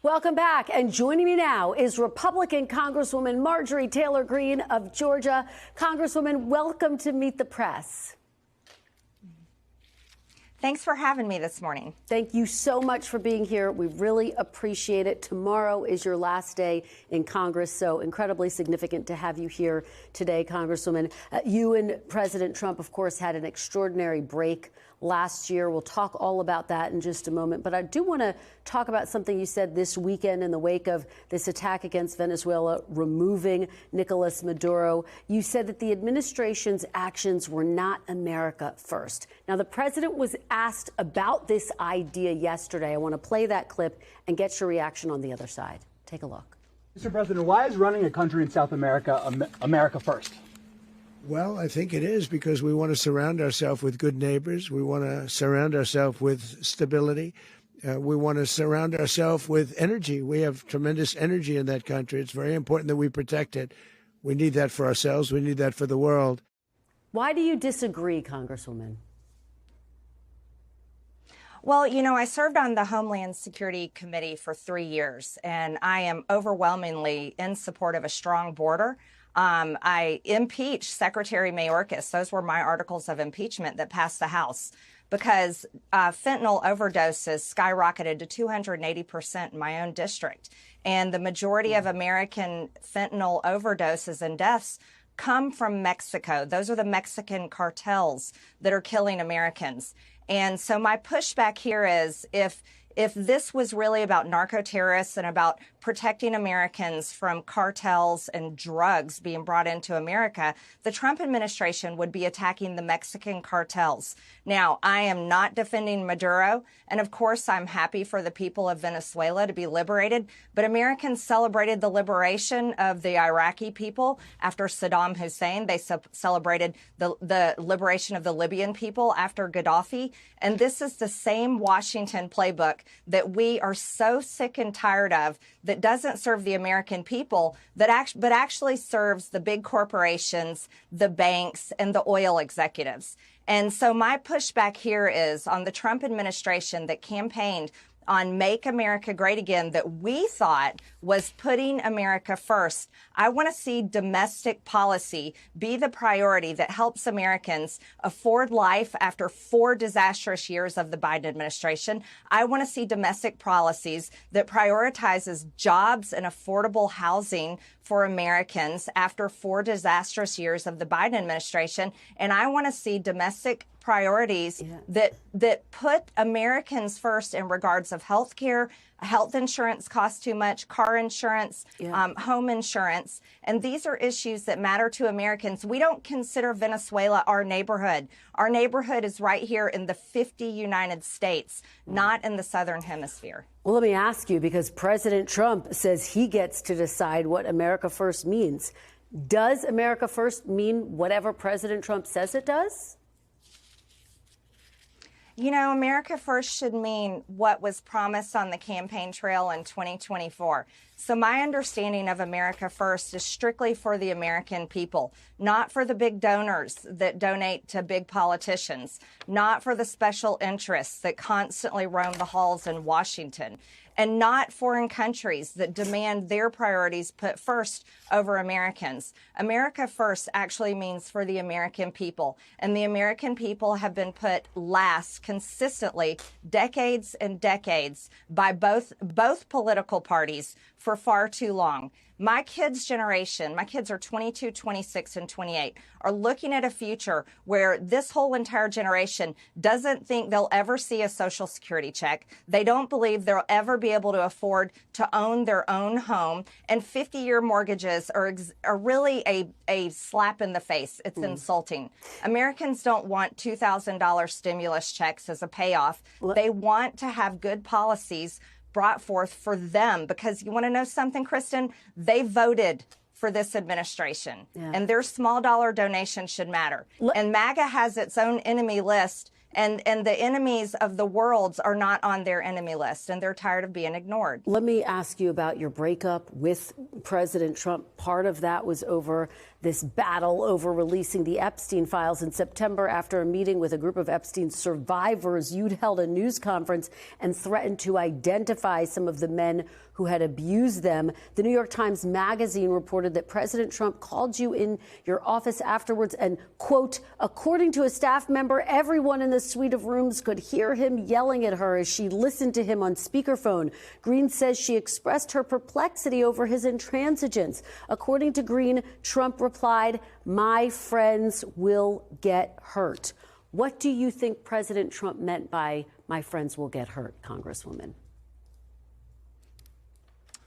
Welcome back. And joining me now is Republican Congresswoman Marjorie Taylor Greene of Georgia. Congresswoman, welcome to Meet the Press. Thanks for having me this morning. Thank you so much for being here. We really appreciate it. Tomorrow is your last day in Congress, so incredibly significant to have you here today, Congresswoman. You and President Trump, of course, had an extraordinary break last year. We'll talk all about that in just a moment. But I do want to talk about something you said this weekend in the wake of this attack against Venezuela, removing Nicolás Maduro. You said that the administration's actions were not America first. Now, the president was asked about this idea yesterday. I want to play that clip and get your reaction on the other side. Take a look. Mr. President, why is running a country in South America America first? Well, I think it is because we want to surround ourselves with good neighbors. We want to surround ourselves with stability. We want to surround ourselves with energy. We have tremendous energy in that country. It's very important that we protect it. We need that for ourselves. We need that for the world. Why do you disagree, Congresswoman? Well, you know, I served on the Homeland Security Committee for 3 years, and I am overwhelmingly in support of a strong border. I impeached Secretary Mayorkas. Those were my articles of impeachment that passed the House because fentanyl overdoses skyrocketed to 280% in my own district. And the majority of American fentanyl overdoses and deaths come from Mexico. Those are the Mexican cartels that are killing Americans. And so my pushback here is if this was really about narco-terrorists and about protecting Americans from cartels and drugs being brought into America, the Trump administration would be attacking the Mexican cartels. Now, I am not defending Maduro, and of course, I'm happy for the people of Venezuela to be liberated, but Americans celebrated the liberation of the Iraqi people after Saddam Hussein. They celebrated the liberation of the Libyan people after Gaddafi, and this is the same Washington playbook that we are so sick and tired of, that doesn't serve the American people, but actually serves the big corporations, the banks, and the oil executives. And so my pushback here is on the Trump administration that campaigned on Make America Great Again that we thought was putting America first. I want to see domestic policy be the priority that helps Americans afford life after 4 disastrous years of the Biden administration. I want to see domestic policies that prioritizes jobs and affordable housing for Americans after 4 disastrous years of the Biden administration. And I want to see domestic priorities that put Americans first in regards of health care. Health insurance costs too much, car insurance, home insurance. And these are issues that matter to Americans. We don't consider Venezuela our neighborhood. Our neighborhood is right here in the 50 United States, not in the Southern Hemisphere. Well, let me ask you, because President Trump says he gets to decide what America first means. Does America first mean whatever President Trump says it does? You know, America First should mean what was promised on the campaign trail in 2024. So my understanding of America First is strictly for the American people, not for the big donors that donate to big politicians, not for the special interests that constantly roam the halls in Washington, and not foreign countries that demand their priorities put first over Americans. America First actually means for the American people, and the American people have been put last consistently decades and decades by both political parties for far too long. My kids' generation, my kids are 22, 26, and 28, are looking at a future where this whole entire generation doesn't think they'll ever see a Social Security check. They don't believe they'll ever be able to afford to own their own home. And 50-year mortgages are really a slap in the face. It's insulting. Americans don't want $2,000 stimulus checks as a payoff. They want to have good policies brought forth for them, because you want to know something, Kristen? They voted for this administration, and their small dollar donations should matter. And MAGA has its own enemy list, and the enemies of the world are not on their enemy list, and they're tired of being ignored. Let me ask you about your breakup with President Trump. Part of that was over this battle over releasing the Epstein files. In September, after a meeting with a group of Epstein survivors, you'd held a news conference and threatened to identify some of the men who had abused them. The New York Times Magazine reported that President Trump called you in your office afterwards and, quote, according to a staff member, everyone in the suite of rooms could hear him yelling at her as she listened to him on speakerphone. Greene says she expressed her perplexity over his intransigence. According to Greene, Trump replied, "My friends will get hurt." What do you think President Trump meant by "my friends will get hurt," Congresswoman?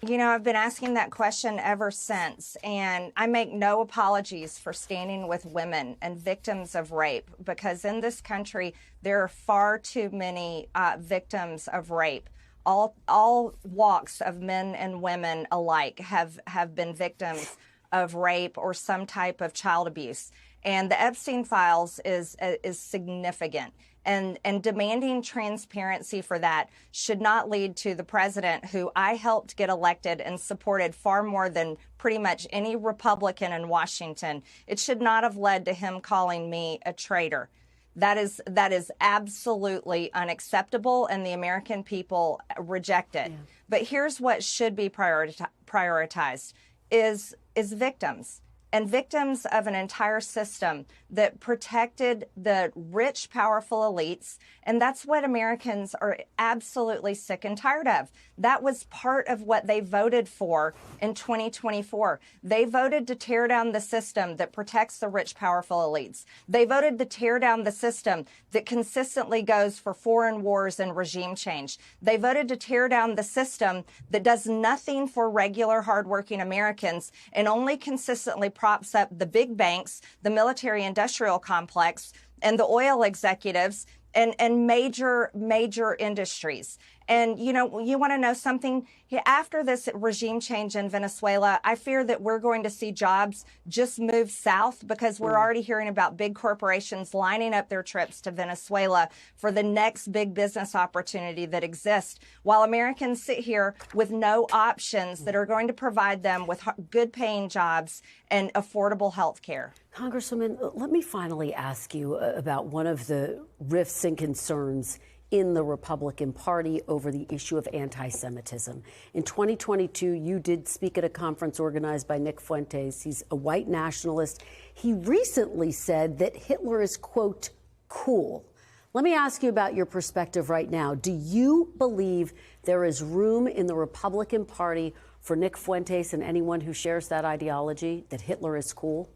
You know, I've been asking that question ever since, and I make no apologies for standing with women and victims of rape, because in this country, there are far too many victims of rape. All walks of men and women alike have been victims of rape or some type of child abuse. And the Epstein files is significant. And demanding transparency for that should not lead to the president, who I helped get elected and supported far more than pretty much any Republican in Washington. It should not have led to him calling me a traitor. That is absolutely unacceptable, and the American people reject it. Yeah. But here's what should be prioritized is victims. And victims of an entire system that protected the rich, powerful elites. And that's what Americans are absolutely sick and tired of. That was part of what they voted for in 2024. They voted to tear down the system that protects the rich, powerful elites. They voted to tear down the system that consistently goes for foreign wars and regime change. They voted to tear down the system that does nothing for regular, hardworking Americans and only consistently props up the big banks, the military-industrial complex, and the oil executives, and major industries. And, you know, you want to know something? After this regime change in Venezuela, I fear that we're going to see jobs just move south, because we're already hearing about big corporations lining up their trips to Venezuela for the next big business opportunity that exists, while Americans sit here with no options that are going to provide them with good paying jobs and affordable health care. Congresswoman, let me finally ask you about one of the rifts and concerns in the Republican Party over the issue of anti-Semitism. In 2022, you did speak at a conference organized by Nick Fuentes. He's a white nationalist. He recently said that Hitler is, quote, cool. Let me ask you about your perspective right now. Do you believe there is room in the Republican Party for Nick Fuentes and anyone who shares that ideology, that Hitler is cool?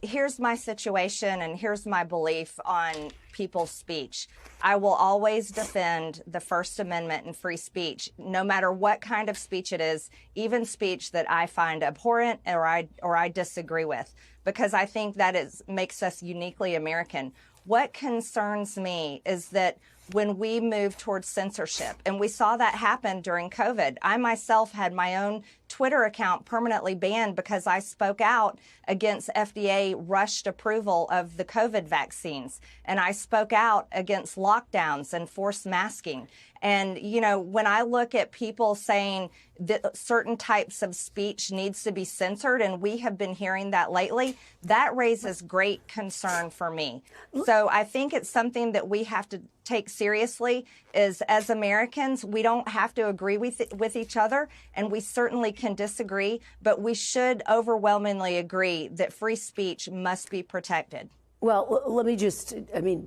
Here's my situation, and here's my belief on people's speech. I will always defend the First Amendment and free speech, no matter what kind of speech it is, even speech that I find abhorrent or I disagree with, because I think that makes us uniquely American. What concerns me is that when we move towards censorship, and we saw that happen during COVID. I myself had my own Twitter account permanently banned because I spoke out against FDA rushed approval of the COVID vaccines. And I spoke out against lockdowns and forced masking. And, you know, when I look at people saying that certain types of speech needs to be censored, and we have been hearing that lately, that raises great concern for me. So I think it's something that we have to take seriously. Is, as Americans, we don't have to agree with each other, and we certainly can disagree, but we should overwhelmingly agree that free speech must be protected. Well, let me just,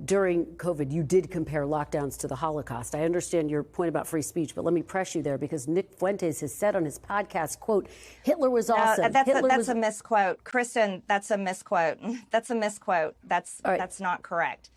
during COVID, you did compare lockdowns to the Holocaust. I understand your point about free speech, but let me press you there, because Nick Fuentes has said on his podcast, quote, Hitler was awesome. That's a misquote. Kristen, that's a misquote. That's a misquote. That's not correct.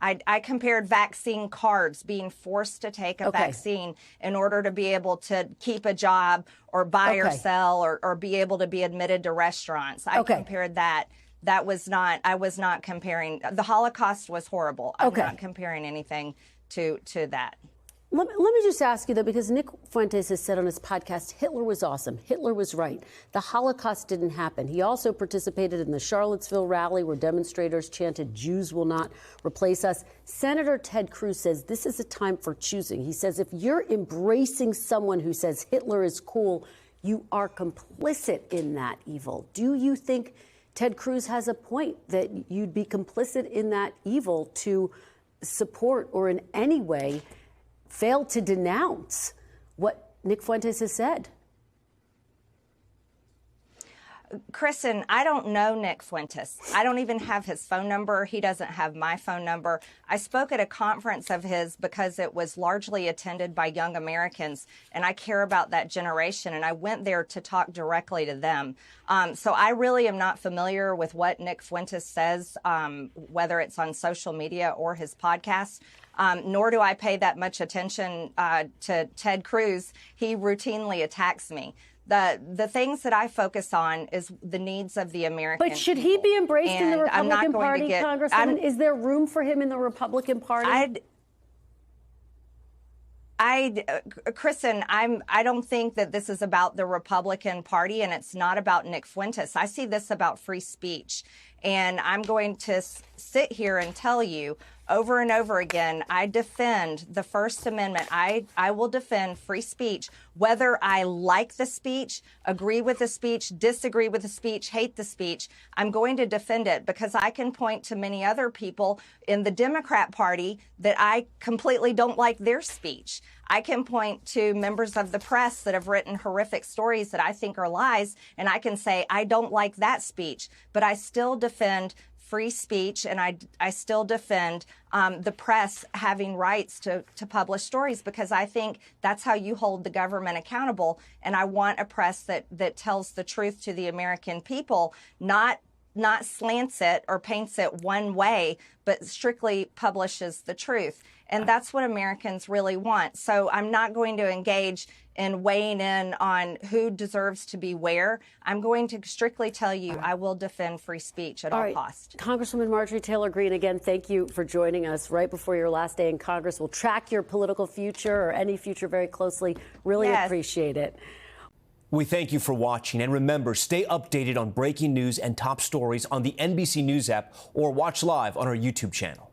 I compared vaccine cards, being forced to take a vaccine in order to be able to keep a job or buy or sell or be able to be admitted to restaurants. I compared that. I was not comparing. The Holocaust was horrible. I'm not comparing anything to that. Let me just ask you, though, because Nick Fuentes has said on his podcast, Hitler was awesome. Hitler was right. The Holocaust didn't happen. He also participated in the Charlottesville rally where demonstrators chanted, Jews will not replace us. Senator Ted Cruz says this is a time for choosing. He says if you're embracing someone who says Hitler is cool, you are complicit in that evil. Do you think Ted Cruz has a point that you'd be complicit in that evil to support or in any way fail to denounce what Nick Fuentes has said? Kristen, I don't know Nick Fuentes. I don't even have his phone number. He doesn't have my phone number. I spoke at a conference of his because it was largely attended by young Americans, and I care about that generation, and I went there to talk directly to them. So I really am not familiar with what Nick Fuentes says, whether it's on social media or his podcast. Nor do I pay that much attention to Ted Cruz. He routinely attacks me. The things that I focus on is the needs of the American But should he be embraced in the Republican Party, Congresswoman? Is there room for him in the Republican Party? Kristen, I don't think that this is about the Republican Party, and it's not about Nick Fuentes. I see this about free speech. And I'm going to sit here and tell you over and over again, I defend the First Amendment. I will defend free speech, whether I like the speech, agree with the speech, disagree with the speech, hate the speech. I'm going to defend it because I can point to many other people in the Democrat Party that I completely don't like their speech. I can point to members of the press that have written horrific stories that I think are lies, and I can say, I don't like that speech, but I still defend free speech, and I still defend the press having rights to publish stories, because I think that's how you hold the government accountable. And I want a press that tells the truth to the American people, not slants it or paints it one way, but strictly publishes the truth. And that's what Americans really want. So I'm not going to engage in weighing in on who deserves to be where. I'm going to strictly tell you I will defend free speech at all costs. Congresswoman Marjorie Taylor Greene, again, thank you for joining us right before your last day in Congress. We'll track your political future or any future very closely. Really appreciate it. We thank you for watching, and remember, stay updated on breaking news and top stories on the NBC News app or watch live on our YouTube channel.